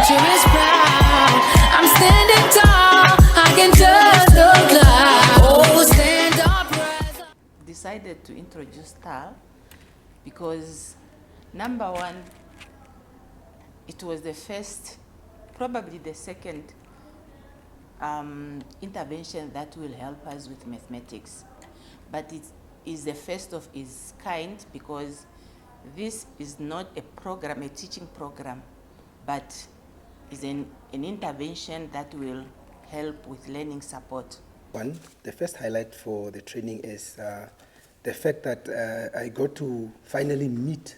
future is proud. I'm standing tall, I can touch the clouds. Oh, stand up, rise up. Decided to introduce TaRL because, number one, it was the first, probably the second intervention that will help us with mathematics. But it is the first of its kind because this is not a program, a teaching program, but is an intervention that will help with learning support. One, the first highlight for the training is the fact that I got to finally meet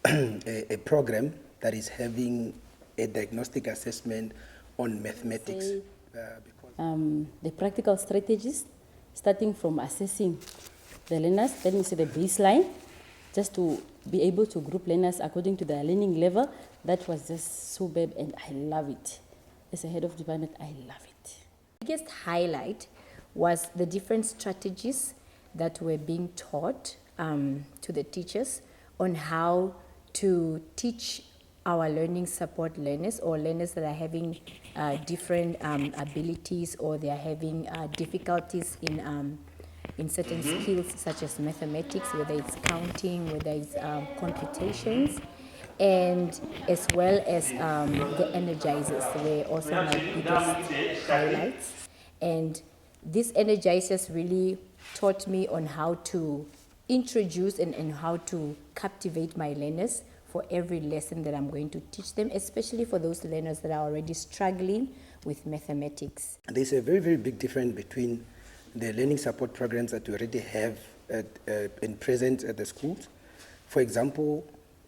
a program that is having a diagnostic assessment on mathematics. The practical strategies, starting from assessing the learners, let me say the baseline, just to be able to group learners according to their learning level. That was just superb, and I love it. As a head of department, I love it. The biggest highlight was the different strategies that were being taught to the teachers on how to teach our learning support learners, or learners that are having different abilities, or they are having difficulties in certain skills such as mathematics, whether it's counting, whether it's computations, and as well as the energizers were also my biggest highlights. And these energizers really taught me on how to introduce and how to captivate my learners for every lesson that I'm going to teach them, especially for those learners that are already struggling with mathematics. There's a very, very big difference between the learning support programs that we already have in present at the schools. For example,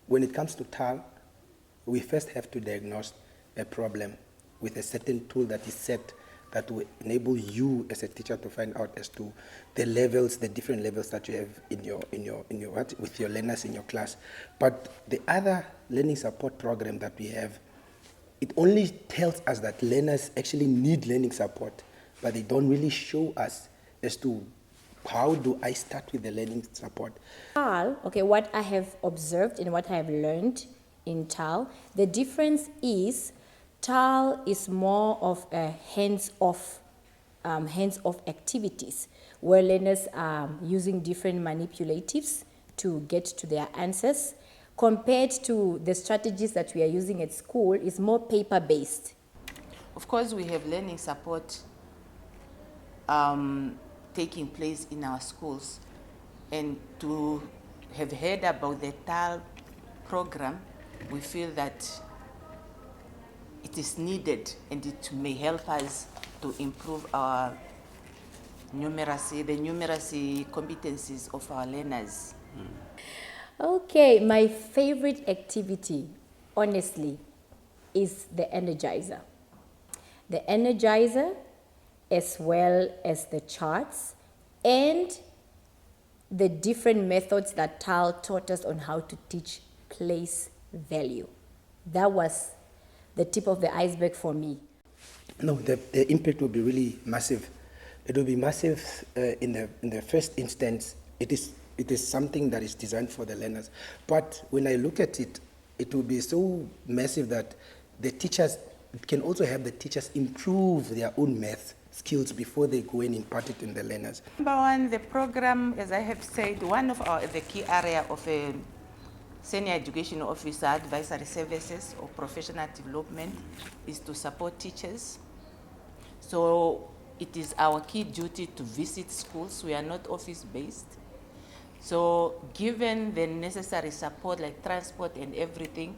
when it comes to TaRL, we first have to diagnose a problem with a certain tool that is set that will enable you as a teacher to find out as to the levels, the different levels that you have with your learners in your class. But the other learning support program that we have, it only tells us that learners actually need learning support, but they don't really show us as to how do I start with the learning support. TaRL, okay, what I have observed and what I have learned in TaRL, the difference is TaRL is more of a hands-off activities, where learners are using different manipulatives to get to their answers, compared to the strategies that we are using at school is more paper-based. Of course, we have learning support taking place in our schools, and to have heard about the TaRL program, we feel that it is needed, and it may help us to improve our numeracy, the numeracy competencies of our learners. Okay, my favorite activity, honestly, is the energizer. The energizer, as well as the charts, and the different methods that TaRL taught us on how to teach place value. That was the tip of the iceberg for me. No, the impact will be really massive. It will be massive in the first instance. It is something that is designed for the learners. But when I look at it, it will be so massive that the teachers, it can also have the teachers improve their own math skills before they go and impart it in the learners. Number one, the program, as I have said, one of the key area of a senior education officer advisory services or professional development is to support teachers. So it is our key duty to visit schools. We are not office-based. So given the necessary support like transport and everything,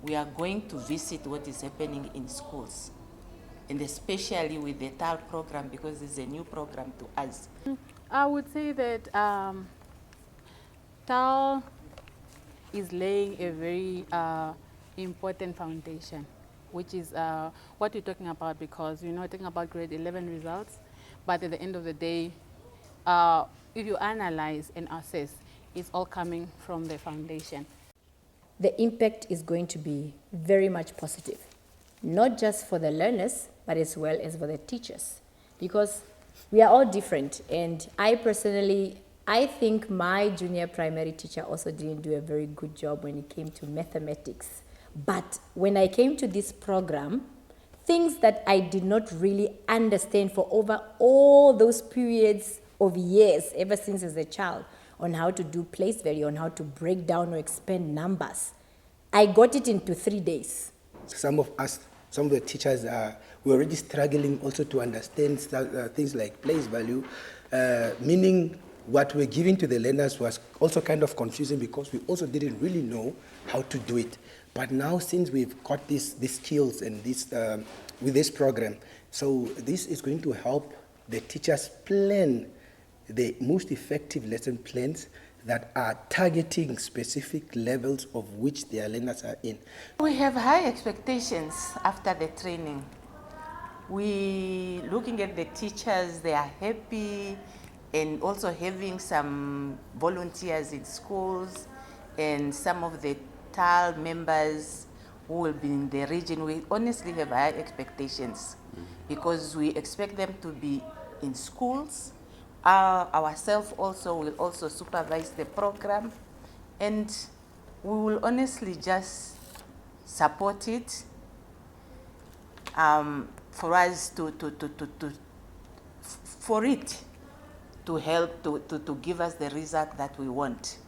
we are going to visit what is happening in schools, and especially with the TaRL program, because it's a new program to us. I would say that TaRL is laying a very important foundation, which is what we're talking about, because we're not talking about grade 11 results, but at the end of the day, if you analyze and assess, it's all coming from the foundation. The impact is going to be very much positive, not just for the learners, but as well as for the teachers, because we are all different. And I think my junior primary teacher also didn't do a very good job when it came to mathematics, But when I came to this program, things that I did not really understand for over all those periods of years, ever since as a child, on how to do place value, on how to break down or expand numbers, I got it into 3 days. Some of us, some of the teachers were already struggling also to understand things like place value, meaning what we're giving to the learners was also kind of confusing because we also didn't really know how to do it. But now, since we've got these skills and with this program, so this is going to help the teachers plan the most effective lesson plans that are targeting specific levels of which their learners are in. We have high expectations after the training. We looking at the teachers, they are happy, and also having some volunteers in schools and some of the TaRL members who will be in the region. We honestly have high expectations because we expect them to be in schools. Ourselves also will also supervise the program, and we will honestly just support it for us for it to help to give us the result that we want.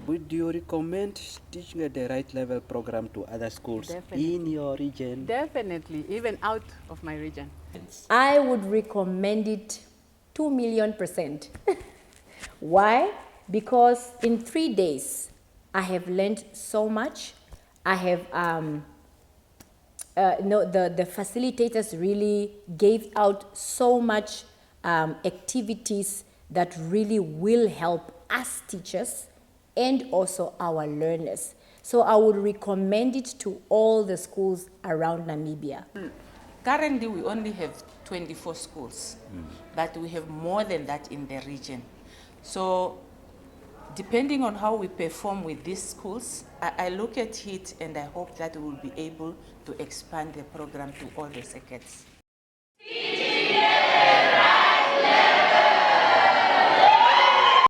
Would you recommend teaching at the right level program to other schools Definitely. in your region? Definitely, even out of my region. I would recommend it 2,000,000%. Why? Because in 3 days, I have learned so much. I have, the facilitators really gave out so much activities that really will help us teachers and also our learners. So I would recommend it to all the schools around Namibia. Currently, we only have 24 schools, but we have more than that in the region. So, depending on how we perform with these schools, I look at it and I hope that we will be able to expand the program to all the circuits.